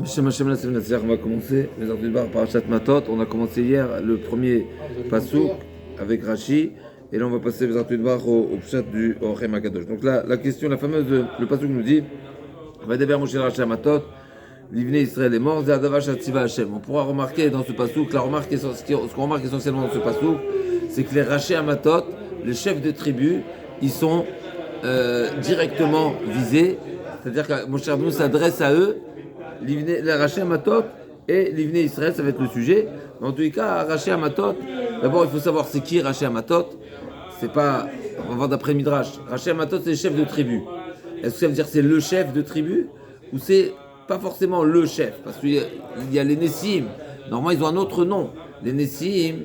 Shem Hashem la semaine dernière, on va commencer les ordres du bar par Parashat Matot. On a commencé hier le premier pasouk avec Rashi, et là on va passer les ordres du bar au pshat du Orem Akadosh. Donc là, la question, la fameuse, le pasouk nous dit va d'abord Moshe Rashi Matot, l'Ivné Israël est mort, Zadavar Shativa Hashem. On pourra remarquer dans ce pasouk, ce qu'on remarque essentiellement dans ce pasouk, c'est que les Rashi Matot, les chefs de tribu, ils sont directement visés, c'est-à-dire que Moshe Rabbeinu s'adresse à eux. Les Rashi Matot et l'Ivné Israël, ça va être le sujet. Mais en tous les cas, Rashi Matot, d'abord il faut savoir c'est qui Rashi Matot. C'est pas, on va voir d'après Midrash. Rashi Matot, c'est le chef de tribu. Est-ce que ça veut dire que c'est le chef de tribu ou c'est pas forcément le chef? Parce qu'il y a les Nessim. Normalement, ils ont un autre nom. Les Nessim,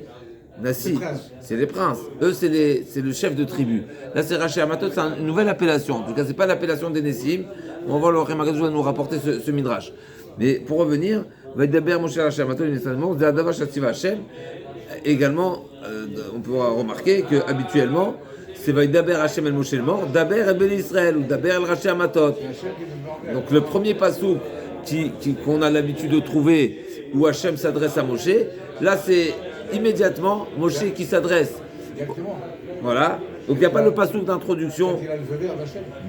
Nassi, c'est les princes. Eux, c'est le chef de tribu. Là, c'est Rashi Matot, c'est une nouvelle appellation. En tout cas, c'est pas l'appellation des Nessim. On va voir le Orem Akadosh va nous rapporter ce midrash. Mais pour revenir, Vaidaber Moshe Rashi Matot, initialement, Zadavar Shativa Hashem. Également, on pourra remarquer que habituellement, c'est Vaidaber Hashem el Moshe le mort, Daber el Ben Israël ou Daber el Rashi Matot. Donc le premier pasouk qu'on a l'habitude de trouver où Hashem s'adresse à Moshe, là c'est immédiatement Moshe qui s'adresse. Voilà. Donc il n'y a pas le pasouk d'introduction.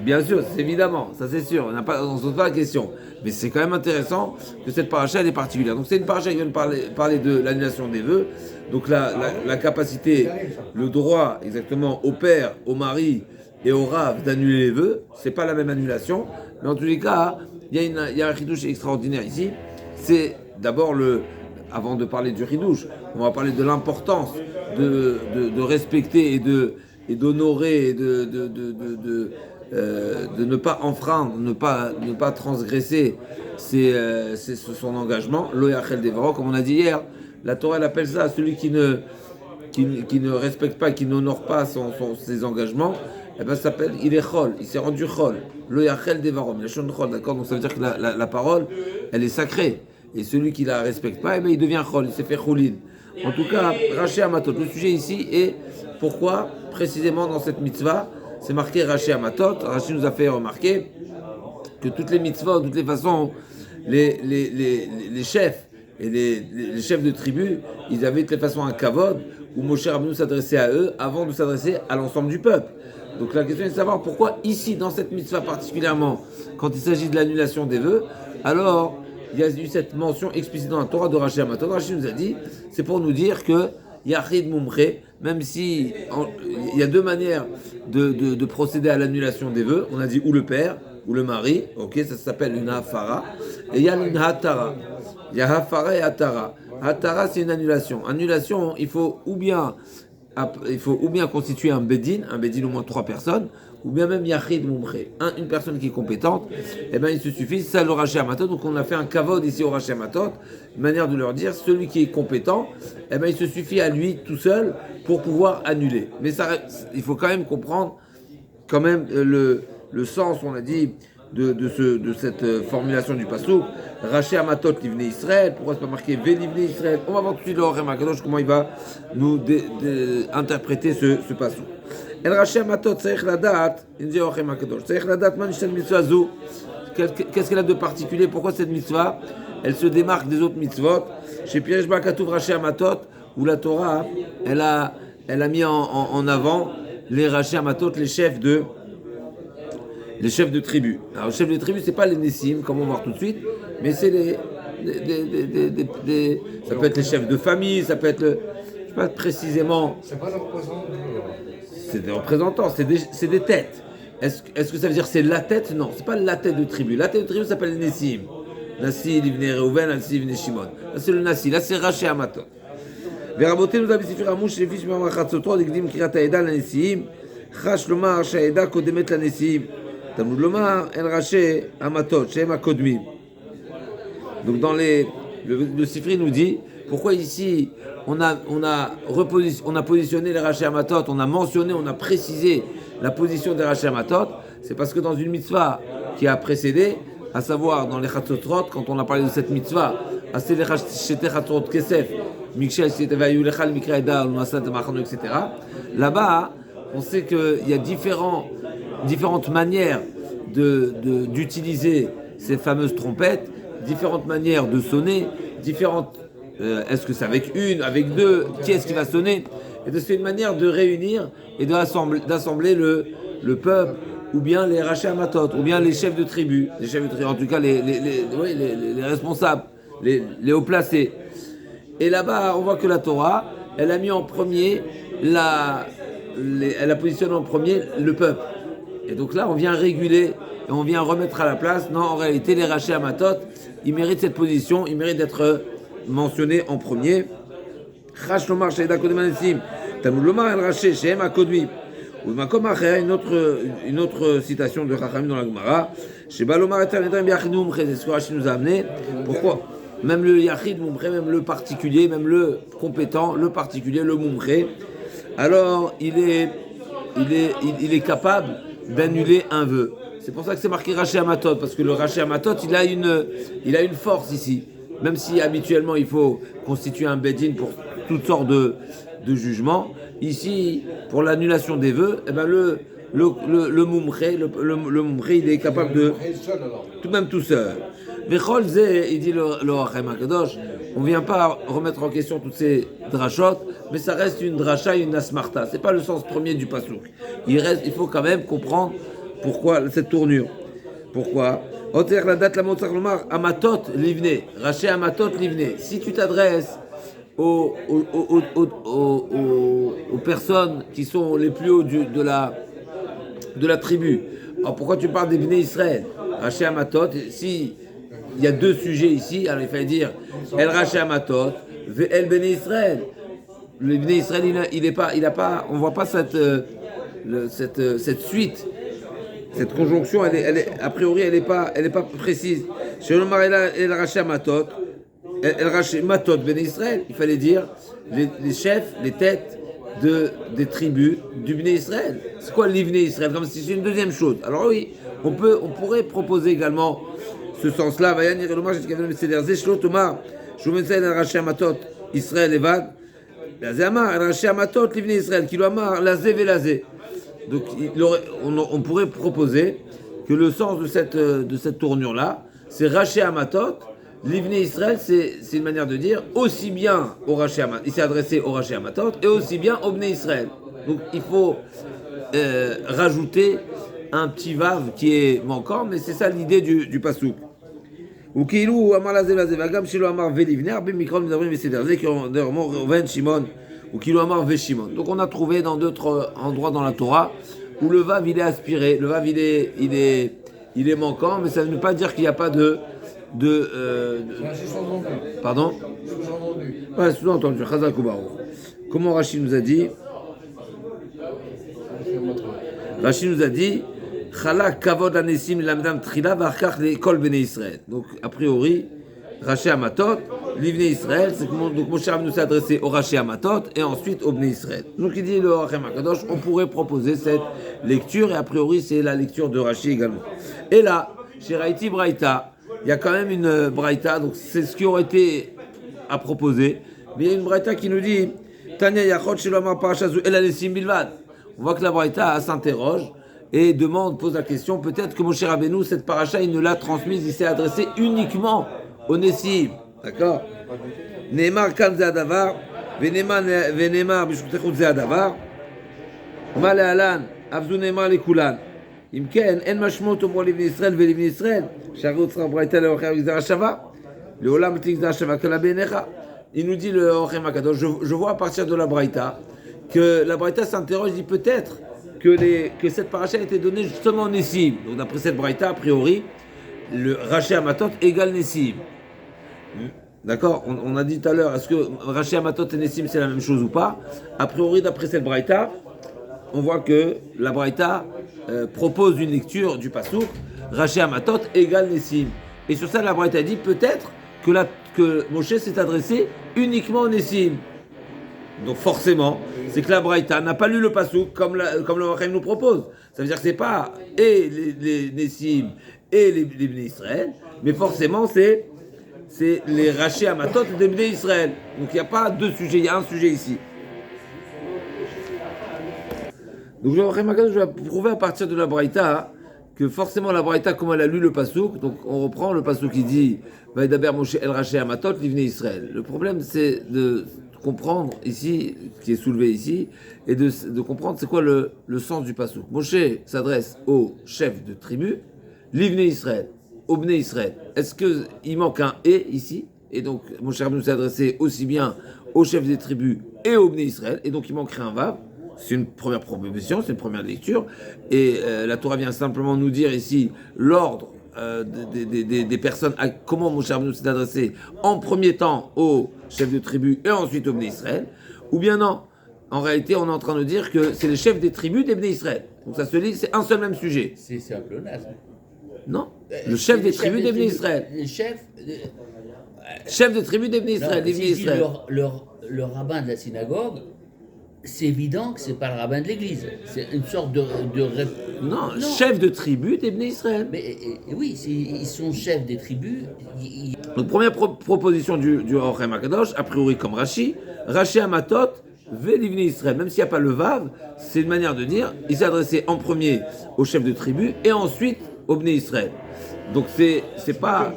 Bien sûr, c'est évidemment, ça c'est sûr. On ne se pose pas la question. Mais c'est quand même intéressant que cette paracha elle est particulière. Donc c'est une paracha qui vient de parler de l'annulation des vœux. Donc la capacité, le droit exactement au père, au mari et au rav d'annuler les vœux, c'est pas la même annulation. Mais en tous les cas, il y a un chidouche extraordinaire ici. C'est d'abord avant de parler du chidouche, on va parler de l'importance de respecter et d'honorer et de ne pas enfreindre, ne pas transgresser son engagement. Lo yachel devaro, comme on a dit hier, la Torah elle appelle ça celui qui ne respecte pas, qui n'honore pas ses engagements. Eh ben, ça s'appelle, il est chol, il s'est rendu chol. Lo yachel devaro, il est chol, d'accord. Donc ça veut dire que la parole, elle est sacrée. Et celui qui la respecte pas, eh ben, il devient chol, il s'est fait choulin. En tout cas, Rashi Matot, le sujet ici est pourquoi précisément dans cette mitzvah, c'est marqué Rashi Matot. Rashi nous a fait remarquer que toutes les mitzvahs, de toutes les façons, les chefs et les chefs de tribu, ils avaient de toute façon un kavod où Moshe Rabbeinu s'adressait à eux avant de s'adresser à l'ensemble du peuple. Donc la question est de savoir pourquoi ici, dans cette mitzvah particulièrement, quand il s'agit de l'annulation des vœux, alors il y a eu cette mention explicite dans la Torah de Rashi Matot. Rashi nous a dit, c'est pour nous dire que Yachid Mumre, même si il y a deux manières de procéder à l'annulation des vœux, on a dit ou le père ou le mari, ok, ça s'appelle une hafara, et il y a une hatara. Il y a hafara et hatara. Hatara, c'est une annulation. Annulation, il faut ou bien constituer un bedin au moins 3 personnes, ou bien même yachid mumre, une personne qui est compétente. Eh bien il se suffit, ça le Rashi Matot. Donc on a fait un kavod ici au Rashi Matot, une manière de leur dire, celui qui est compétent, eh bien il se suffit à lui tout seul pour pouvoir annuler. Mais ça, il faut quand même comprendre quand même le sens, on a dit, de cette formulation du passouk. Rashi Matot l'Ivné Israël, pourquoi c'est pas marqué V'l'Ivné Israël? On va voir tout de suite le Orem Akadosh, comment il va nous interpréter ce passouk. El Rashi Matot, Tzarich Ladat, il dit Orem Akadosh, Tzarich Ladat man shel mitzvah zo. Qu'est-ce qu'elle a de particulier? Pourquoi cette mitzvah elle se démarque des autres mitzvot? Chez Piresh Bakatouf Rashi Matot, où la Torah elle a mis en avant les Rashi Matot, les chefs de tribu. Alors, les chefs de tribu, c'est pas les Nessim, comme on va voir tout de suite, mais c'est ça peut être les chefs de famille, ça peut être je sais pas précisément. C'est pas des représentants. C'est des représentants, c'est des têtes. Est-ce que ça veut dire que c'est la tête? Non, c'est pas la tête de tribu. La tête de tribu s'appelle les Nessim. Nassi, Livne Reuven, Nassi, Livne Shimon. Là, c'est le Nassi. Là, c'est Rashi Matot. Veraboté nous a dit sur Amouche, les fils de Mamachatsotor, d'Igdim Kirat Aeda, la Nessim. Chash Lomar, Shaeda, Kodemet, la Nessim. Talmud Lomar, El Rashi Matot, Shema Kodmi. Donc, dans le Sifri nous dit, pourquoi ici, on a positionné les Rashi Matot, on a mentionné, on a précisé la position des Rashi Matot, c'est parce que dans une mitzvah qui a précédé, à savoir dans les Chatzotrot, quand on a parlé de cette mitzvah, etc. Là-bas, on sait qu'il y a différentes manières d'utiliser ces fameuses trompettes, différentes manières de sonner, différentes. Est-ce que c'est avec une, avec deux, qui est-ce qui va sonner? Et c'est une manière de réunir et d'assembler le peuple, ou bien les rachis amatot, ou bien les chefs de tribu, en tout cas les responsables, les hauts placés. Et là-bas, on voit que la Torah, elle a mis en premier, elle a positionné en premier le peuple. Et donc là, on vient réguler et on vient remettre à la place. Non, en réalité, les rachis amatot, ils méritent cette position, ils méritent d'être mentionnés en premier. Chash lomar sheida kodem anesim, tamud lomar el raché shehem akodmi. Ou makom acher, une autre citation de Chachamim dans la Gemara. Sheba lomar etan edrim yachid mumche, c'est ce que Rashi nous a amené. Pourquoi? Même le yachid mumche, même le particulier, même le compétent, le particulier, le mumche, alors il est capable d'annuler un vœu. C'est pour ça que c'est marqué Raché Amatot, parce que le Raché Amatot, il a une force ici. Même si habituellement il faut constituer un bedin pour toutes sortes de jugements, ici, pour l'annulation des vœux, eh ben le mumché, le mumché, il est capable de tout même tout seul. Vechol zeh, il dit le Hachem HaKadosh, on ne vient pas remettre en question toutes ces drachot, mais ça reste une dracha et une asmarta. C'est pas le sens premier du pasouk. Il faut quand même comprendre pourquoi cette tournure. Pourquoi? Oter la date la motzar lomar amatot livne, raché amatot livne. Si tu t'adresses aux personnes qui sont les plus hauts de la tribu, alors pourquoi tu parles des Bnei Israël? Raché amatot, si il y a deux sujets ici, alors il fallait dire El Raché amatot, El Bnei Israël. Le Bnei Israël, il a pas, on voit pas cette suite. Cette conjonction, a priori, elle est pas précise. Chez le Marela, El Raché Matot, El Raché Matot Ben Israël, il fallait dire les chefs, les têtes des tribus du Bnei Israël. C'est quoi l'Ibnei Israël? Comme si c'est une deuxième chose. Alors oui, on pourrait proposer également ce sens-là. Vayan Yereloma, j'ai qu'à Seder Zeshlo Thomas, Shumenzel El Raché Matot Israël Evad, Lazéama El Raché Matot l'Ibnei Israël, qui Amar Lazé Velazé. Donc on pourrait proposer que le sens de cette tournure-là, c'est Raché Amatot, l'Ivné Israël, c'est une manière de dire aussi bien au Raché Amatot, il s'est adressé au Raché Amatot, et aussi bien au Bné Israël. Donc il faut rajouter un petit vav qui est manquant, mais c'est ça l'idée du pasouk. Ou Kilou Amar Lazé Vagam Shilo Amar Velivner, Bimikron Midavrim Vesederze, qui ont Reuven Shimon. Ou Kilo Amar Veshimon. Donc on a trouvé dans d'autres endroits dans la Torah où le vav il est aspiré, le vav il est manquant, mais ça ne veut pas dire qu'il n'y a pas pardon? Ouais, sous-entendu. Chazak ou Baruch. Comment Rashi nous a dit? Rashi nous a dit Chala kavod anesim lamdam trila varkach lekol bnei Israël. Donc a priori Raché Amatot, l'Ivné Israël, c'est comment donc Moshe Rabbeinu s'est adressé au Raché Amatot et ensuite au Bnei Israël. Donc il dit le Hachem HaKadosh, on pourrait proposer cette lecture et a priori c'est la lecture de Rashi également. Et là, chez Raïti Braïta, il y a quand même une Braïta, donc c'est ce qui aurait été à proposer, mais il y a une Braïta qui nous dit Tanya Yachot Shelo Amar Parashazu El Alesim Bilvad. On voit que la Braïta s'interroge et pose la question, peut-être que Moshe Rabbeinu, cette paracha, il ne l'a transmise, il s'est adressé uniquement au Nessim, d'accord? Neymar kan ze adavar, venemar bishutechut ze adavar. Ma le'alan, avzu neymar lekulan. Im ken, en mashmot omro livni Israël velivni Israël. Shari otzra braïta le'ocher gzera shava. Le'olam t'ik gzera shava kala be'enecha. Il nous dit le Hachem HaKadosh, je vois à partir de la braïta que la braïta s'interroge, dit peut-être que cette paracha a été donnée justement au Nessim. Donc d'après cette braïta, a priori, le Raché Amatot égale Nessim. D'accord? On a dit tout à l'heure, est-ce que Raché Amatot et Nessim c'est la même chose ou pas? A priori, d'après cette braïta, on voit que la braïta propose une lecture du pasouk, Raché Amatot égale Nessim. Et sur ça, la braïta dit peut-être que Moshe s'est adressé uniquement au Nessim. Donc forcément, c'est que la braïta n'a pas lu le pasouk comme le Hachem nous propose. Ça veut dire que c'est pas et les Nessim et les Bnei Israël, mais forcément c'est les Raché Amatot des Bnei Israël. Donc il n'y a pas deux sujets, il y a un sujet ici. Donc je vais prouver à partir de la braïta que forcément la Braïta, comme elle a lu le pasouk, donc on reprend le pasouk qui dit Vaïdaber Moshe El Raché Amatot, l'Ivné Israël. Le problème, c'est de comprendre ici, qui est soulevé ici, et de comprendre c'est quoi le sens du pasouk. Moshe s'adresse au chef de tribu, l'Ivné Israël, au Bné Israël. Est-ce qu'il manque un et ici? Et donc Moshe Rabbeinu s'est adressé aussi bien au chef des tribus et au Bné Israël, et donc il manquerait un vav. C'est une première proposition, c'est une première lecture. Et la Torah vient simplement nous dire ici l'ordre des personnes, à comment Moshe Rabbeinu s'est adressé en premier temps au chef de tribu et ensuite au Bné Israël. Ou bien non, en réalité on est en train de dire que c'est les chefs des tribus des Bné Israël. Donc ça se lit, c'est un seul même sujet. C'est un pléonasme. Non, le chef des tribus des Bné Israël. Les chefs... Chef de tribu des Bné Israël. Non, si le rabbin de la synagogue, c'est évident que c'est pas le rabbin de l'église. C'est une sorte de non, chef de tribu des Bné Israël. Mais oui, ils sont chefs des tribus. Donc première proposition du Orem Akadosh, a priori comme Rashi Amatot, Velivni Israël. Même s'il n'y a pas le Vav, c'est une manière de dire, il s'est adressé en premier au chef de tribu et ensuite au Bné Israël. Donc c'est pas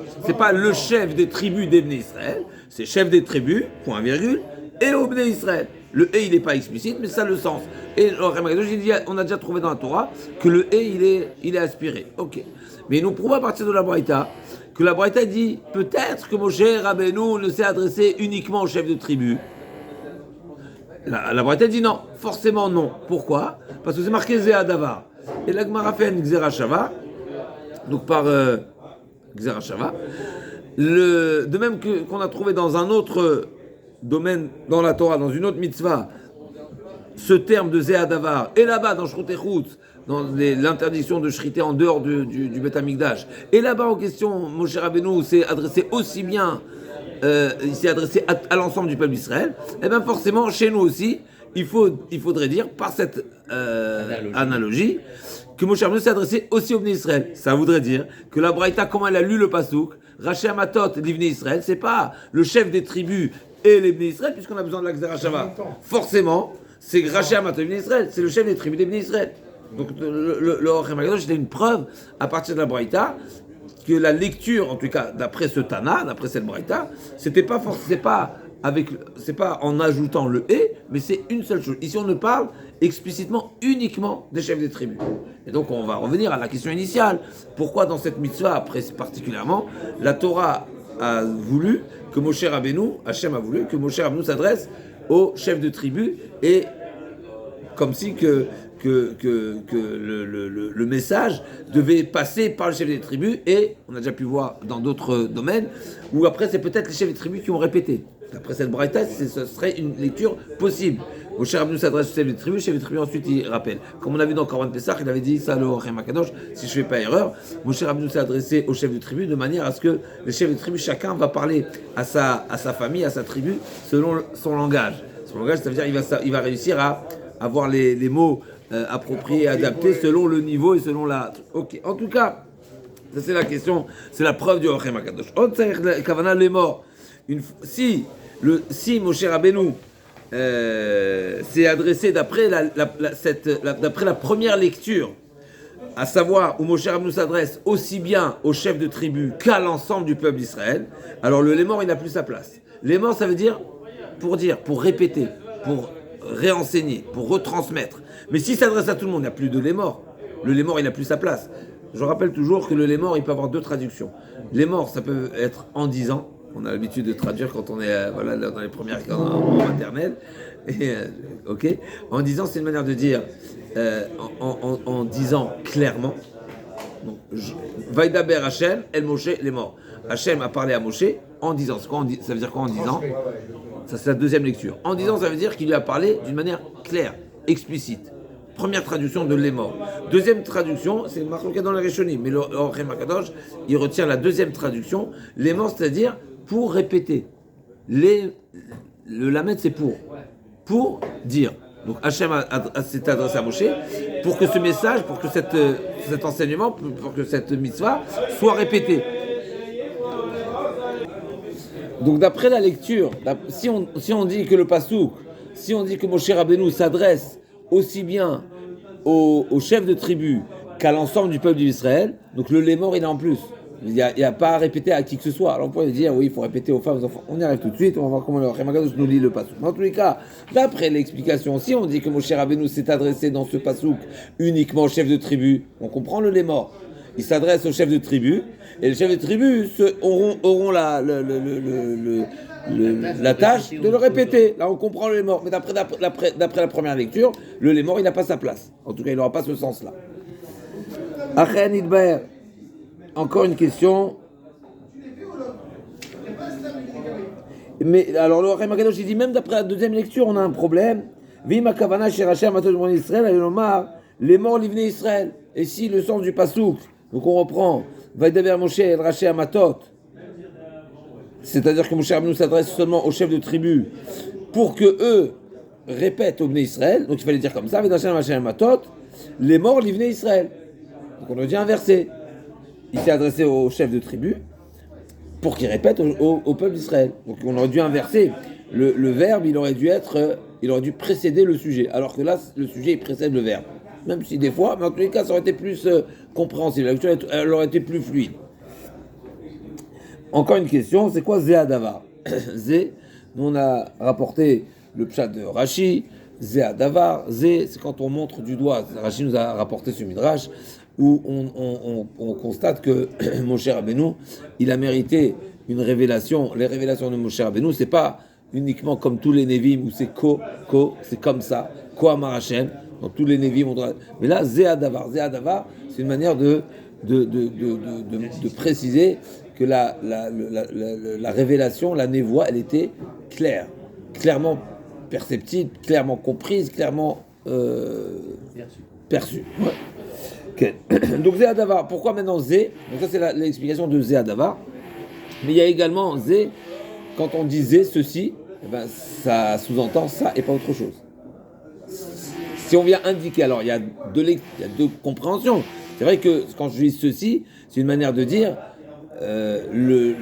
le chef des tribus des Bné Israël, c'est chef des tribus, point virgule, et au Bné Israël. Le « et » il n'est pas explicite, mais ça a le sens. Et on a déjà trouvé dans la Torah que le « et » il est aspiré. Ok. Mais il nous prouve à partir de la Braïta que la Braïta dit peut-être que Moshe Rabbeinu ne s'est adressé uniquement au chef de tribu. La Braïta dit non, forcément non. Pourquoi? Parce que c'est marqué Zéa Davar. Et la Gemara fait une Xera Shava, donc par Xera Shava. De même qu'on a trouvé dans un autre domaine dans la Torah, dans une autre mitzvah, ce terme de Zéa Davar, et là-bas dans Shrut Echut, dans l'interdiction de shriter en dehors du Beth Amikdash, et là-bas en question, Moshe Rabbeinu s'est adressé aussi bien, il s'est adressé à l'ensemble du peuple d'Israël, et bien forcément, chez nous aussi, il faudrait dire, par cette analogie, que Moshe Rabbeinu s'est adressé aussi au Bnei Israël. Ça voudrait dire que la Braïta, comment elle a lu le Passouk, Raché Amatot, l'Ivné Israël, c'est pas le chef des tribus et les Bnei Israël, puisqu'on a besoin de la Xera Shava. Forcément, c'est Raché Amatot, l'Ivné Israël, c'est le chef des tribus des Bnei Israël. Donc le Orem Akadosh, c'était une preuve, à partir de la Braïta, que la lecture, en tout cas, d'après ce Tana, d'après cette Braïta, c'est pas en ajoutant le et, mais c'est une seule chose. Ici, on ne parle explicitement uniquement des chefs des tribus. Et donc, on va revenir à la question initiale. Pourquoi dans cette mitzvah, particulièrement, la Torah a voulu que Moshe Rabbeinu, Hachem a voulu que Moshe Rabbeinu s'adresse aux chefs de tribus et comme si que le message devait passer par le chef des tribus, et on a déjà pu voir dans d'autres domaines, où après c'est peut-être les chefs des tribus qui ont répété. D'après cette braïta, ce serait une lecture possible. Moshe Rabbeinu s'adresse au chef des tribus, le chef des tribus ensuite il rappelle. Comme on a vu dans Korban Pessah, il avait dit ça le Orem Akadosh, si je ne fais pas erreur, Moshe Rabbeinu s'est adressé au chef de tribu de manière à ce que le chef de tribu, chacun va parler à sa famille, à sa tribu, selon son langage. Son langage, ça veut dire qu'il va réussir à avoir les mots appropriés, adaptés selon le niveau et selon la... Ok, en tout cas, ça c'est la question, c'est la preuve du Orem Akadosh. Kavana les morts. Si Moshe Rabbeinu s'est adressé d'après la première lecture, à savoir où Moshe Rabbeinu s'adresse aussi bien au chef de tribu qu'à l'ensemble du peuple d'Israël, alors le lémor il n'a plus sa place. Lémor ça veut dire, pour répéter, pour réenseigner, pour retransmettre. Mais s'il s'adresse à tout le monde, il n'y a plus de lémor. Le lémor il n'a plus sa place. Je rappelle toujours que le lémor il peut avoir deux traductions. Lémor ça peut être en disant. On a l'habitude de traduire quand on est dans les premières en maternelle. Ok. En disant, c'est une manière de dire, en disant clairement. Donc, Vaïdaber Hachem, El Moshe, les morts. Hachem a parlé à Moshe en disant. Ça veut dire quoi en disant? Ça c'est la deuxième lecture. En disant, ça veut dire qu'il lui a parlé d'une manière claire, explicite. Première traduction de les morts. Deuxième traduction, c'est marqué dans la Rishonim, mais le Orem Akadosh, il retient la deuxième traduction, les morts, c'est-à-dire pour répéter. Le lamed, c'est pour dire. Donc Hachem s'est adressé à Moshe pour que ce message, pour que cet enseignement, pour que cette mitzvah soit répétée. Donc d'après la lecture, si on dit que le pasouk, si on dit que Moshe Rabbeinu s'adresse aussi bien aux chefs de tribu qu'à l'ensemble du peuple d'Israël. Donc le lémor, il est en plus. Il n'y a pas à répéter à qui que ce soit. Alors on pourrait dire, oui, il faut répéter aux femmes, aux enfants. On y arrive tout de suite, on va voir comment le Orem Akadosh nous lit le pasouk. Mais en tous les cas, d'après l'explication, si on dit que Moshe Rabbeinu s'est adressé dans ce pasouk uniquement au chef de tribu, on comprend le lémor. Il s'adresse au chef de tribu, et les chefs de tribu auront la tâche de le répéter. Là, on comprend le lémor. Mais d'après la première lecture, le lémor, il n'a pas sa place. En tout cas, il n'aura pas ce sens-là. Achen Idbaer. Encore une question. Mais alors, le Orem Akadosh, il dit même d'après la deuxième lecture, on a un problème. Vima Kavana Sheraché Amatot de Israël, Ayolomar, les morts livnés Israël. Et si le sens du pasouk, donc on reprend, Vaidaber Moshe El Raché Amatot, c'est-à-dire que Moshe Rabbeinu s'adresse seulement aux chefs de tribu pour que eux répètent au Bnei Israël, donc il fallait dire comme ça, Vaidaber Moshe El Amatot, les morts livnés Israël. Donc on a dit inversé. Il s'est adressé aux chefs de tribu pour qu'ils répètent au peuple d'Israël. Donc on aurait dû inverser. Le verbe, il aurait dû précéder le sujet. Alors que là, le sujet, il précède le verbe. Même si des fois, mais en tous les cas, ça aurait été plus compréhensible. La lecture, elle aurait été plus fluide. Encore une question, c'est quoi Zé Adavar? Zé, nous on a rapporté le pshat de Rashi. Zé Adavar, Zé, c'est quand on montre du doigt. Rashi nous a rapporté ce midrash où on constate que Moshe Rabbeinu, il a mérité une révélation. Les révélations de Moshe Rabbeinu, c'est pas uniquement comme tous les Nevi'im où c'est c'est comme ça, Ko Amar Hashem. Dans tous les Nevi'im, on doit. Mais là, Zé Adavar, c'est une manière de préciser que la révélation, la névoie, elle était claire, clairement perceptible, clairement comprise, clairement perçue. Ouais. Okay. Donc Zé Adavar, pourquoi maintenant Zé? Donc ça c'est l'explication de Zé Adavar. Mais il y a également Zé, quand on dit Zé, ceci, eh ben, ça sous-entend ça et pas autre chose. Si on vient indiquer, alors il y a deux compréhensions. C'est vrai que quand je dis ceci, c'est une manière de dire de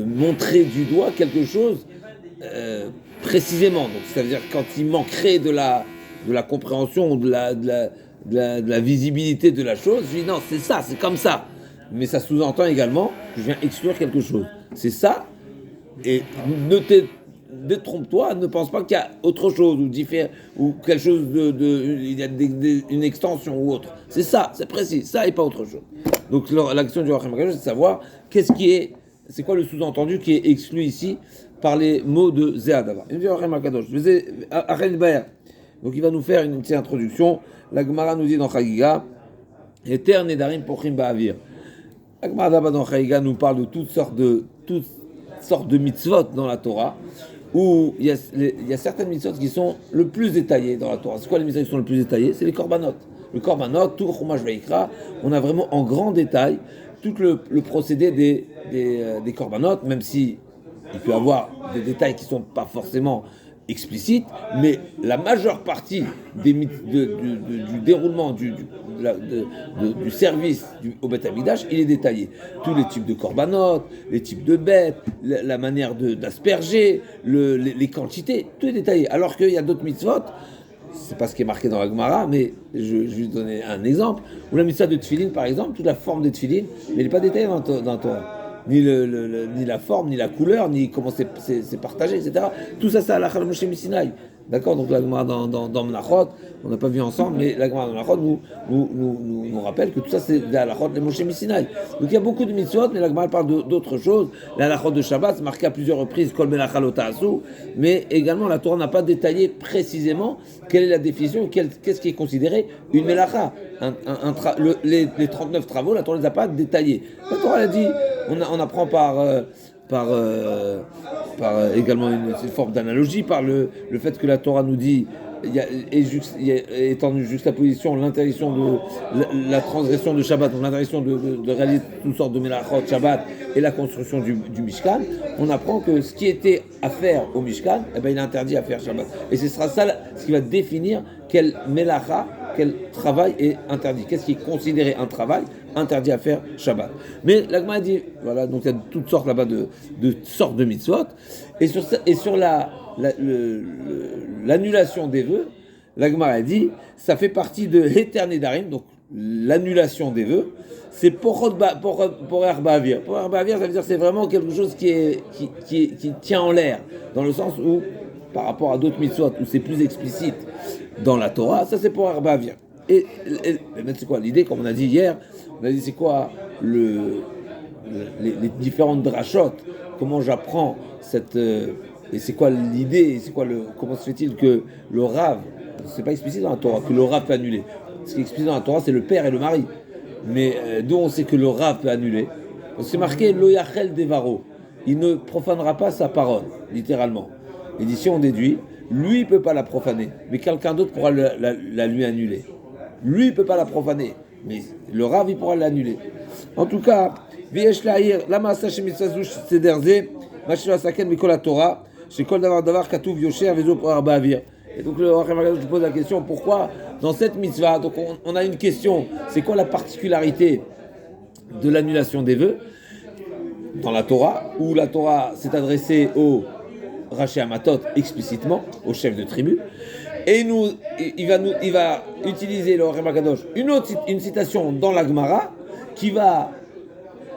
montrer du doigt quelque chose précisément. Donc ça veut dire quand il manquerait de la compréhension ou de la visibilité de la chose, je dis non, c'est ça, c'est comme ça. Mais ça sous-entend également que je viens exclure quelque chose. C'est ça, et détrompe-toi, ne pense pas qu'il y a autre chose ou quelque chose il y a une extension ou autre. C'est ça, c'est précis, ça et pas autre chose. Donc l'action du Orem Akadosh, c'est de savoir c'est quoi le sous-entendu qui est exclu ici par les mots de Zé Adavar. Il dit Orem Akadosh, donc il va nous faire une petite introduction. La Gemara nous dit dans Chagiga, Eter Nedarim Pochim Ba'avir. La Gemara dans Chagiga nous parle de toutes sortes de mitzvot dans la Torah, où il y a certaines mitzvot qui sont le plus détaillées dans la Torah. C'est quoi les mitzvot qui sont le plus détaillées? C'est les korbanot. Le korbanot, tout le Chumash Vayikra, on a vraiment en grand détail tout le procédé des korbanot, même si il peut y avoir des détails qui ne sont pas forcément explicites, mais la majeure partie du déroulement du service au Beth Amikdash, il est détaillé. Tous les types de korbanot, les types de bêtes, la manière d'asperger, les quantités, tout est détaillé. Alors qu'il y a d'autres mitzvot, c'est pas ce qui est marqué dans la Gemara, mais je vais vous donner un exemple, où la mitzvah de tefillin, par exemple, toute la forme des tefillin, mais elle n'est pas détaillée dans le Torah. Ni la forme, ni la couleur, ni comment c'est partagé, etc. Tout ça, c'est à la Chal Moshe Misinaï. D'accord? Donc la Gemara dans Menachot, on n'a pas vu ensemble, mais la Gemara dans Menachot nous rappelle que tout ça, c'est la halachot de Moshe Misinaï. Donc il y a beaucoup de mitzvot, mais la Gemara parle d'autres choses. La halachot de Shabbat, c'est marqué à plusieurs reprises, Kol Melacha Lo Ta'asu, mais également la Torah n'a pas détaillé précisément quelle est la définition, qu'est-ce qui est considéré une Melacha. Les 39 travaux, la Torah ne les a pas détaillés. La Torah a dit, on apprend par également une forme d'analogie, par le fait que la Torah nous dit, étant une juxtaposition, l'interdiction de la transgression de Shabbat, donc l'interdiction de réaliser toutes sortes de Melachot Shabbat et la construction du Mishkan, on apprend que ce qui était à faire au Mishkan, il est interdit à faire Shabbat. Et ce sera ça ce qui va définir quel Melacha, quel travail est interdit. Qu'est-ce qui est considéré un travail interdit à faire Shabbat. Mais la Gemara dit, voilà, donc il y a toutes sortes là-bas de sortes de mitzvot. Et sur l'annulation des vœux, la Gemara dit, ça fait partie de l'éternédarim, donc l'annulation des vœux. C'est pour Herbavir. Pour Herbavir, ça veut dire c'est vraiment quelque chose qui tient en l'air, dans le sens où, par rapport à d'autres mitzvot, où c'est plus explicite dans la Torah, ça c'est pour Herbavir. Et c'est quoi l'idée, comme on a dit hier, on a dit c'est quoi les différentes drachot, comment j'apprends cette et c'est quoi l'idée, comment se fait-il que le Rav, c'est pas explicite dans la Torah que le Rav peut annuler. Ce qui est explicite dans la Torah, c'est le père et le mari. Mais d'où on sait que le Rav peut annuler? Parce que c'est marqué lo yachel devaro, il ne profanera pas sa parole, littéralement. Et d'ici on déduit, lui il peut pas la profaner, mais quelqu'un d'autre pourra la lui annuler. Lui il peut pas la profaner, mais le Rav il pourra l'annuler. En tout cas, v'yesh la'ir lama sa shemitzvah sederze mashra saken mikol haTorah shekol davar katuv yosher vezo pour Herbavir. Et donc le Rachem Akadosh pose la question, pourquoi dans cette mitzvah, donc on a une question, c'est quoi la particularité de l'annulation des vœux dans la Torah, où la Torah s'est adressée au Rashi Hamatot explicitement, au chef de tribu, et il va utiliser le Rachem Akadosh une citation dans la Gemara qui va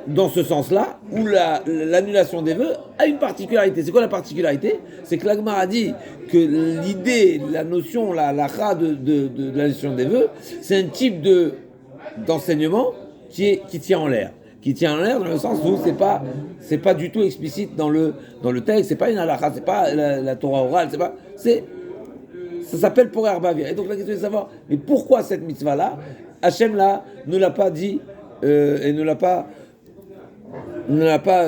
dans ce sens-là, où l'annulation des vœux a une particularité. C'est quoi la particularité? C'est que la Gemara dit que l'idée, la notion, la halakha de l'annulation des vœux, c'est un type d'enseignement qui tient en l'air. Qui tient en l'air dans le sens où c'est pas du tout explicite dans le texte, c'est pas une halakha, c'est pas la Torah orale, ça s'appelle pour Herbavir. Et donc la question est de savoir, mais pourquoi cette mitzvah-là, Hachem là ne l'a pas dit et ne l'a pas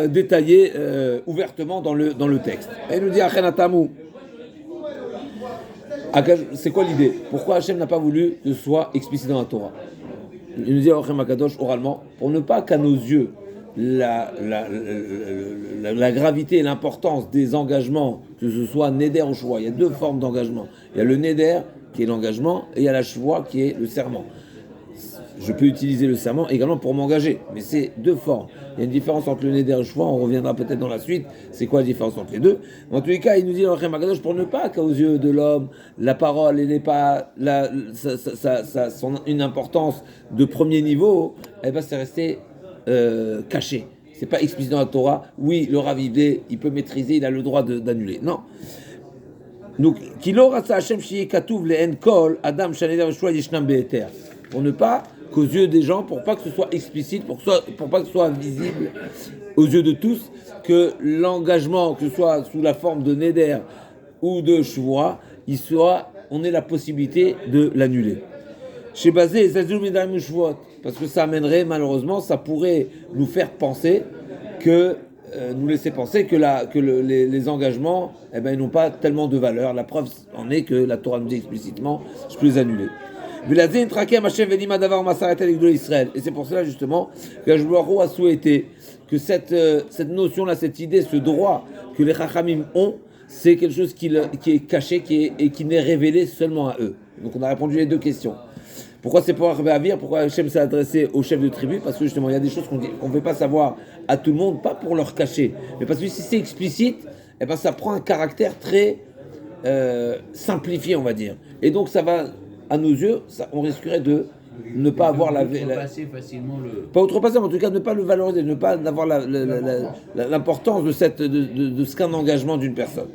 détaillé ouvertement dans le texte. Et il nous dit Achenatamu. C'est quoi l'idée? Pourquoi Hachem n'a pas voulu que ce soit explicite dans la Torah? Il nous dit Achem Akadosh oralement, pour ne pas qu'à nos yeux la gravité et l'importance des engagements, que ce soit Neder ou Shvoa, il y a deux formes d'engagement. Il y a le Neder qui est l'engagement et il y a la Shvoa qui est le serment. Je peux utiliser le serment également pour m'engager, mais c'est deux formes. Il y a une différence entre le neder et le shvoa, on reviendra peut-être dans la suite, c'est quoi la différence entre les deux. En tous les cas, il nous dit dans Rachem Akadosh, pour ne pas qu'aux yeux de l'homme, la parole n'est pas une importance de premier niveau, eh ben, c'est resté caché. C'est pas explicite dans la Torah. Oui, le Rav il peut maîtriser, il a le droit d'annuler. Non. Donc, Kilo Ratsa Hashem Shiye Katuv Le'en Kol Adam Shaneder Shvoa Yishnam Be'eter. Pour ne pas qu'aux yeux des gens, pour pas que ce soit explicite, pour pas que ce soit visible aux yeux de tous, que l'engagement, que ce soit sous la forme de Neder ou de Shvoa, on ait la possibilité de l'annuler. Chez Bazé, parce que ça amènerait, malheureusement, ça pourrait nous faire penser nous laisser penser que les engagements, eh ben, ils n'ont pas tellement de valeur. La preuve en est que la Torah nous dit explicitement, je peux les annuler. Et c'est pour cela justement que Hashemou a souhaité que cette notion-là, cette idée, ce droit que les Chachamim ont, c'est quelque chose qui est caché et qui n'est révélé seulement à eux. Donc on a répondu à les deux questions. Pourquoi c'est pour Herbavir? Pourquoi Hachem s'est adressé au chef de tribu? Parce que justement il y a des choses qu'on ne peut pas savoir à tout le monde, pas pour leur cacher, mais parce que si c'est explicite, eh ben, ça prend un caractère très simplifié, on va dire. Et donc ça va... À nos yeux, on risquerait de ne pas avoir facilement pas outrepasser, mais en tout cas ne pas le valoriser, ne pas avoir l'importance de ce qu'un engagement d'une personne.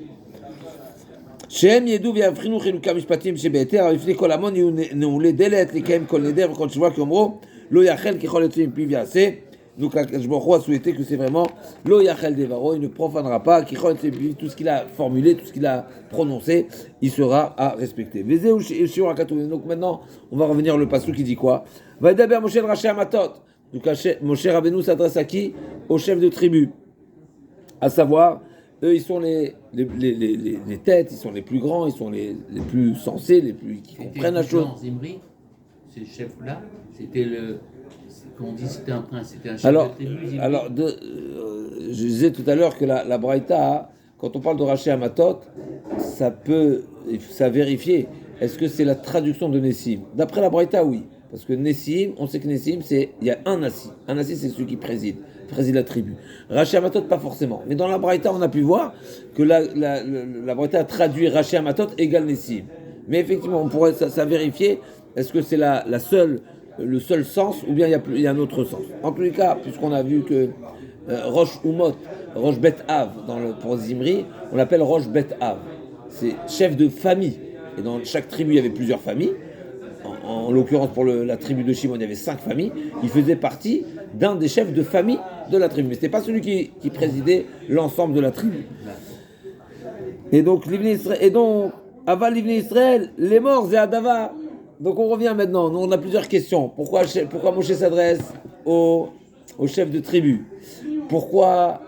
Donc Hashemou a souhaité que c'est vraiment lo yachel devaro, il ne profanera pas, tout ce qu'il a formulé, tout ce qu'il a prononcé, il sera à respecter. Donc maintenant, on va revenir le passage qui dit quoi? Vaidaber Moshe el Rashi Hamatot. Donc Moshe Rabbeinu s'adresse à qui? Au chef de tribu. À savoir, eux ils sont les têtes, ils sont les plus grands, ils sont les plus sensés, qui comprennent la chose. Zimri, ce chef-là, c'était qu'on dit c'était un prince, c'était un chef de tribu. Alors, je disais tout à l'heure que la Braïta, quand on parle de Rashi Hamatot, ça vérifier. Est-ce que c'est la traduction de Nessim? D'après la Braïta, oui. Parce que Nessim, on sait que Nessim, il y a un Nassi. Un Nassi, c'est celui qui préside la tribu. Rashi Hamatot, pas forcément. Mais dans la Braïta, on a pu voir que la Braïta a traduit Rashi Hamatot égale Nessim. Mais effectivement, on pourrait ça vérifier, est-ce que c'est le seul sens ou bien il y a un autre sens. En tous les cas, puisqu'on a vu que Rosh Umot, Rosh Bet Av, pour Zimri, on l'appelle Rosh Bet Av. C'est chef de famille. Et dans chaque tribu, il y avait plusieurs familles. En l'occurrence, pour la tribu de Shimon, il y avait 5 familles. Il faisait partie d'un des chefs de famille de la tribu. Mais ce n'était pas celui qui présidait l'ensemble de la tribu. Et donc, Aval Livni Israël, les morts, c'est Adava. Donc on revient maintenant. Nous, on a plusieurs questions. Pourquoi Moshe s'adresse aux chefs de tribu? Pourquoi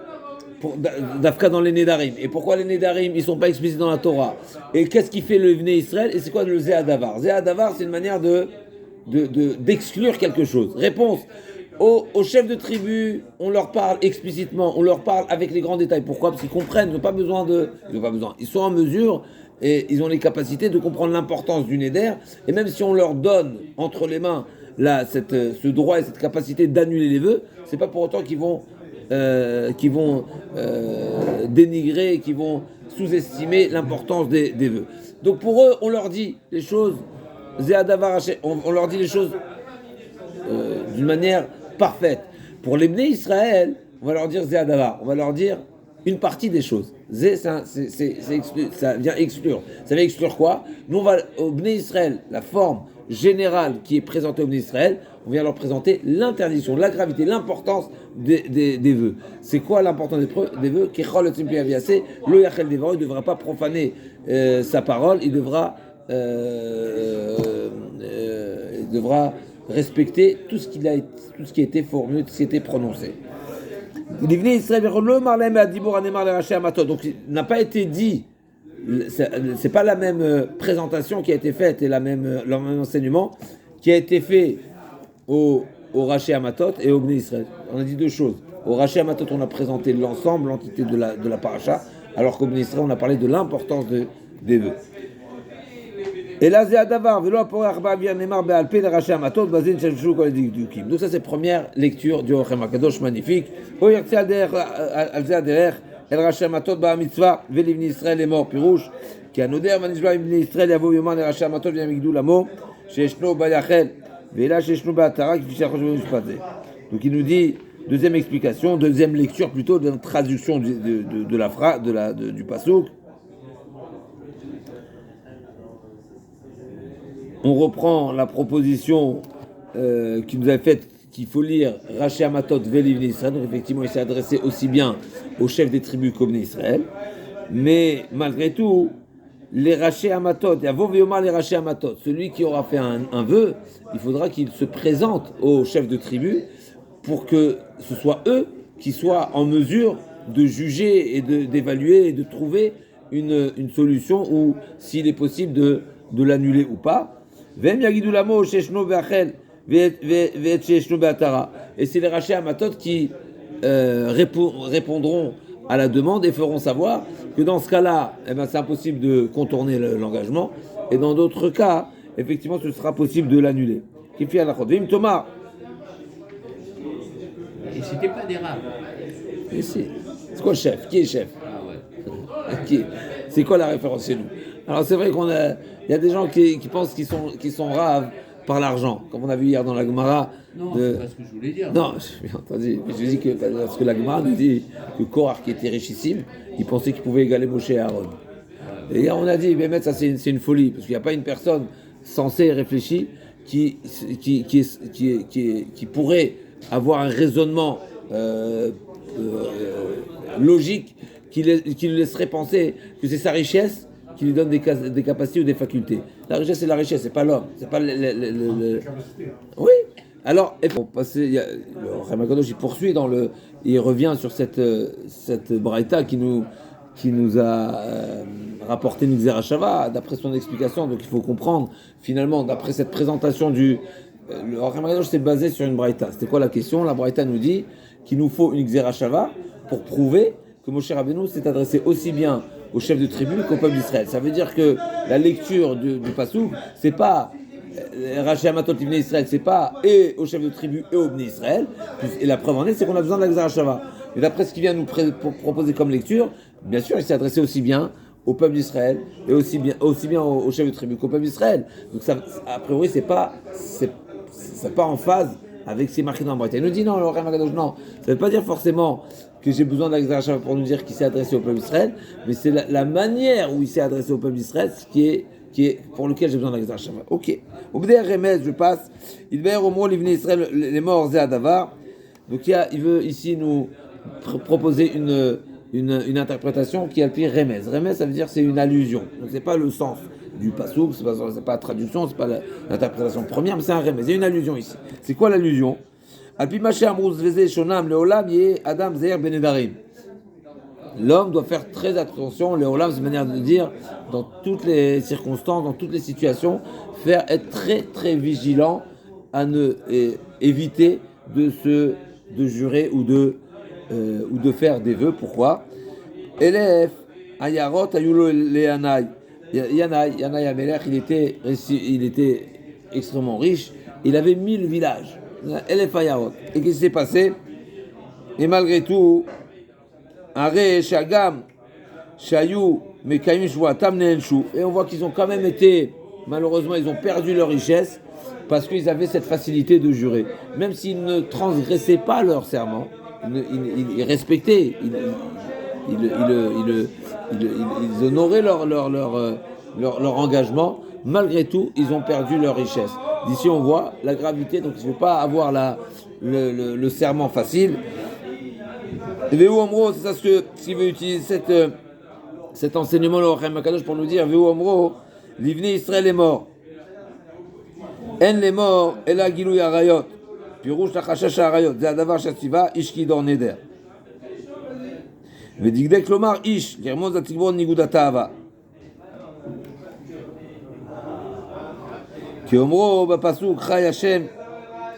Dafka dans les Nédarim? Et pourquoi les Nédarim, ils ne sont pas explicites dans la Torah? Et qu'est-ce qui fait le Vné Israël? Et c'est quoi le Zéadavar? Zéadavar, c'est une manière d'exclure quelque chose. Réponse. Aux chefs de tribu, on leur parle explicitement, on leur parle avec les grands détails. Pourquoi? Parce qu'ils comprennent, ils sont en mesure et ils ont les capacités de comprendre l'importance du Néder. Et même si on leur donne entre les mains ce droit et cette capacité d'annuler les vœux, c'est pas pour autant qu'ils vont dénigrer, qu'ils vont sous-estimer l'importance des vœux. Donc pour eux, on leur dit les choses, on leur dit les choses d'une manière parfaite. Pour les Bnei Israël, on va leur dire Zéadavar, on va leur dire une partie des choses. Ça vient exclure. Ça vient exclure quoi? Nous, on va au Bnei Israël, la forme générale qui est présentée au Bnei Israël, on vient leur présenter l'interdiction, la gravité, l'importance des vœux. C'est quoi l'importance des vœux? Il ne devra pas profaner sa parole, il devra respecter tout ce qui a été formulé, tout ce qui a été prononcé. Donc il n'a pas été dit, c'est pas la même présentation qui a été faite et le même enseignement qui a été fait au Raché Amatot et au Bnei Israël. On a dit deux choses. Au Raché Amatot, on a présenté l'ensemble, l'entité de la paracha, alors qu'au Bnei Israël, on a parlé de l'importance des vœux. Et là, c'est Adavar, donc ça, c'est première lecture du Orchem Akadosh, magnifique. El Rashi Amatot ba mitzvah velivni Israël est mort pirouche qui a noder manishba ibni Israël yavo yoman el Rashi Amatot vient migdou lamo sheshno bayachel vela sheshno batara qui ficha choshvou mishpatze. Donc il nous dit deuxième explication, deuxième lecture plutôt de la traduction de la phrase du pasuk. On reprend la proposition qui nous a faite qu'il faut lire Rashi Amatot Velivni Israël. Donc effectivement, il s'est adressé aussi bien aux chefs des tribus qu'aux Bnei Israël. Mais malgré tout, les Rashi Amatot, il y a Vovioma les Rashi Amatot. Celui qui aura fait un vœu, il faudra qu'il se présente aux chefs de tribu pour que ce soit eux qui soient en mesure de juger et d'évaluer et de trouver une solution ou s'il est possible de l'annuler ou pas. Vem Yagidou Lamo Sheshno Beachel. Et c'est les Rashi Amatot qui répondront à la demande et feront savoir que dans ce cas-là, c'est impossible de contourner l'engagement, et dans d'autres cas, effectivement, ce sera possible de l'annuler. Et c'était pas des rabbins. C'est quoi le chef? Qui est chef? C'est quoi la référence chez nous? Alors c'est vrai il y a des gens qui pensent qu'ils sont raves par l'argent, comme on a vu hier dans la Gemara. Non, c'est pas ce que je voulais dire. Non, j'ai entendu. Je dis que parce que la Gemara nous dit que Korach, qui était richissime, il pensait qu'il pouvait égaler Moshe et Aaron. Et hier on a dit, mais ça c'est une folie, parce qu'il n'y a pas une personne sensée et réfléchie qui pourrait avoir un raisonnement logique qui lui laisserait penser que c'est sa richesse qui lui donne des capacités ou des facultés. La richesse, c'est la richesse, c'est pas l'homme. C'est pas Oui. Alors, pour passer, le Orchem Akadosh, il poursuit il revient sur cette braïta qui nous a rapporté une Xerashava, d'après son explication. Donc, il faut comprendre, finalement, d'après cette présentation le Orchem Akadosh s'est basé sur une braïta. C'était quoi la question? La braïta nous dit qu'il nous faut une Xerashava pour prouver que Moshe Rabbeinu s'est adressé aussi bien aux chefs de tribu qu'au peuple d'Israël. Ça veut dire que la lecture du passouk, c'est pas Rashi Amatot Ibn Israël, c'est pas et aux chefs de tribu et aux Bnei Israël. Et la preuve en est, c'est qu'on a besoin de la Xerashava. Et d'après ce qu'il vient nous proposer comme lecture, bien sûr, il s'est adressé aussi bien au peuple d'Israël et aussi bien au chef de tribu qu'au peuple d'Israël. Donc ça, a priori, c'est pas en phase avec ce qui est marqué dans la Braïta. Il nous dit non, le Orem Akadosh, non. Ça ne veut pas dire forcément que j'ai besoin de la Shava pour nous dire qu'il s'est adressé au peuple d'Israël, mais c'est la manière où il s'est adressé au peuple d'Israël qui est pour lequel j'ai besoin de la Shava. Ok. Au bout des Remez, je passe. Il va au mot l'Ivni Israël, les morts et Adavar. Donc il veut ici nous proposer une interprétation qui est le pire Remez. Remez, ça veut dire c'est une allusion. Donc c'est pas le sens du pasouk, c'est pas la traduction, c'est pas l'interprétation première, mais c'est un Remez. Il y a une allusion ici. C'est quoi l'allusion? L'homme doit faire très attention, le olam, c'est une manière de dire, dans toutes les circonstances, dans toutes les situations, être très très vigilant à ne éviter de jurer ou de faire des vœux. Pourquoi? Elef, Ayarot, Ayulo, Leanai. Yanai Amelech, il était extrêmement riche, il avait 1000 villages. Elef Ayarot. Et qu'est-ce qui s'est passé? Et malgré tout, Aré, Shagam, Shayou, Mekaim, Shwatam, Nenshu. Et on voit qu'ils ont quand même été, malheureusement, ils ont perdu leur richesse parce qu'ils avaient cette facilité de jurer. Même s'ils ne transgressaient pas leur serment, ils respectaient, ils honoraient leur engagement. Malgré tout, ils ont perdu leur richesse. D'ici, on voit la gravité. Donc, il ne faut pas avoir le serment facile. Veu Omro, c'est ça ce qu'il veut utiliser cet enseignement le Orem Akadosh pour nous dire. Veu Omro, l'Ivni Israël est mort. En les morts, et la Gilou Yarayot. Pirouche la Chashash Arayot. Zadavar Shativa, Ishki Dor Neder. Vedigdek Lomar Ish, Germon Zatigron Nigudatava. Ki Omro, Bapasuk, Chay Hashem,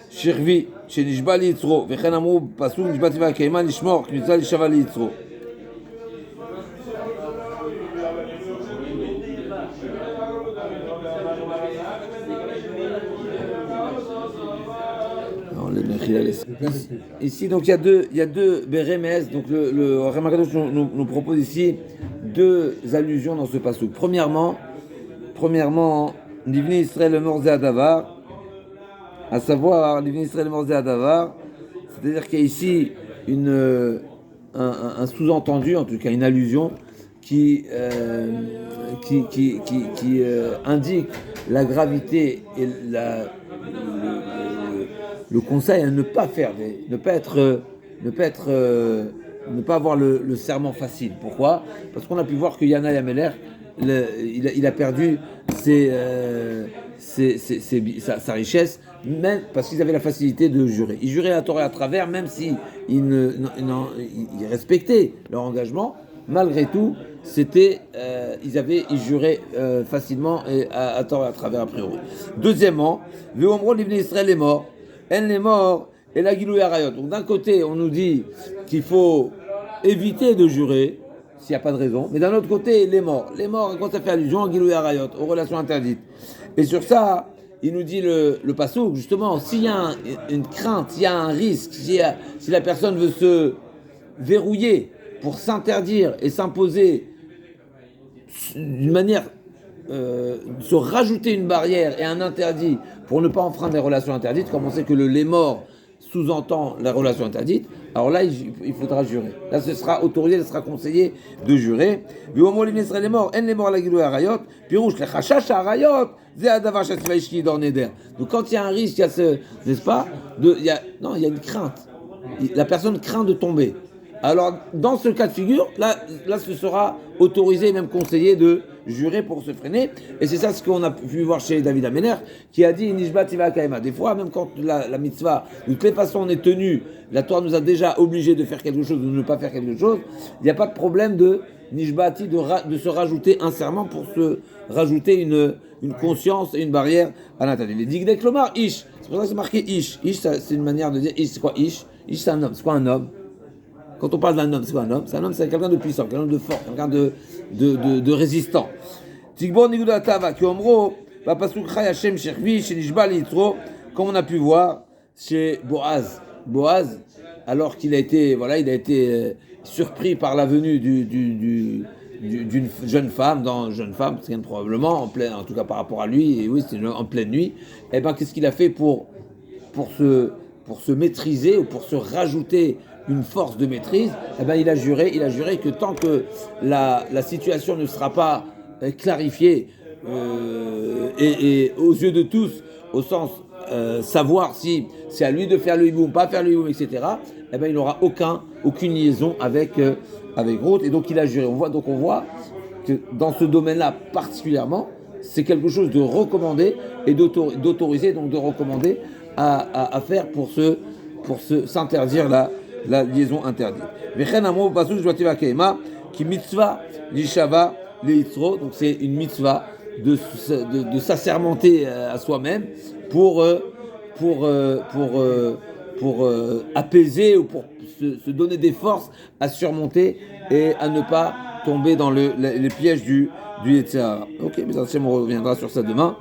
Shirvi. שנשבע ליצרו, וכן אמרו פסוק נשבעתי והקיימה לשמור, כמצווה להישבע ליצרו. Ici, donc il y a deux Bérémès, donc le Orem Akadosh nous propose ici deux allusions dans ce pasuk. Premièrement, Divni Israël le mort Zéadavar, à savoir l'Ivni Israël Morzé Adavar, c'est-à-dire qu'il y a ici un sous-entendu, en tout cas une allusion, qui indique la gravité et le conseil à ne pas faire, ne pas avoir le serment facile. Pourquoi? Parce qu'on a pu voir que Yana Yameler, il a perdu sa richesse, même parce qu'ils avaient la facilité de jurer. Ils juraient à Torah à travers, même si ils respectaient leur engagement. Malgré tout, ils juraient facilement et à Torah à travers a priori. Deuxièmement, le Omro l'Ibn Israël est mort. Elle est mort et la Gilou Yarayot. Donc d'un côté, on nous dit qu'il faut éviter de jurer s'il n'y a pas de raison, mais d'un autre côté, les morts, quand ça fait allusion à Gilou Yarayot, aux relations interdites. Et sur ça, il nous dit le passouk, justement, s'il y a une crainte, s'il y a un risque, si la personne veut se verrouiller pour s'interdire et s'imposer d'une manière, se rajouter une barrière et un interdit pour ne pas enfreindre les relations interdites, comme on sait que les morts sous-entend la relation interdite, alors là, il faudra jurer. Là, ce sera autorisé, ce sera conseillé de jurer. Donc quand il y a un risque, il y a n'est-ce pas, il y a une crainte. La personne craint de tomber. Alors, dans ce cas de figure, là, ce sera autorisé, même conseillé de jurer pour se freiner. Et c'est ça ce qu'on a pu voir chez David Amener, qui a dit Nishba Tiva Kaima. Des fois, même quand la mitzvah, de toutes les façons, on est tenu, la Torah nous a déjà obligé de faire quelque chose, de ne pas faire quelque chose, il n'y a pas de problème de Nishbati, de se rajouter un serment pour se rajouter une conscience et une barrière à l'intérieur. Les Digdek Lomar, Ish. C'est pour ça que c'est marqué Ish. Ish, c'est une manière de dire Ish, c'est quoi Ish? Ish, c'est un homme. C'est quoi un homme? Quand on parle d'un homme, c'est quoi un homme? C'est un homme, c'est quelqu'un de puissant, quelqu'un de fort, quelqu'un de résistant. Tigbor Niguda Tava, qui omro, va pasuk Chay Hashem Shechvi, chez Nishba Litro, comme on a pu voir chez Boaz. Boaz, alors qu'il a été, surpris par la venue d'une jeune femme, c'est probablement en tout cas par rapport à lui, et oui, c'est en pleine nuit. Et ben, qu'est-ce qu'il a fait pour se maîtriser ou pour se rajouter une force de maîtrise? Eh ben, il a juré que tant que la situation ne sera pas clarifiée et aux yeux de tous, au sens savoir si c'est à lui de faire le hiboum, pas faire le hiboum, etc. Eh ben, il n'aura aucune liaison avec Ruth. Et donc il a juré. On voit que dans ce domaine-là particulièrement, c'est quelque chose de recommandé et d'autoriser, donc de recommander à faire pour s'interdire la liaison interdite. Qui mitzvah l'ishava leitzro, donc c'est une mitzvah de s'assermenter à soi-même pour apaiser ou pour se donner des forces à surmonter et à ne pas tomber dans les pièges du Yetzer Hara. Ok, mais on reviendra sur ça demain.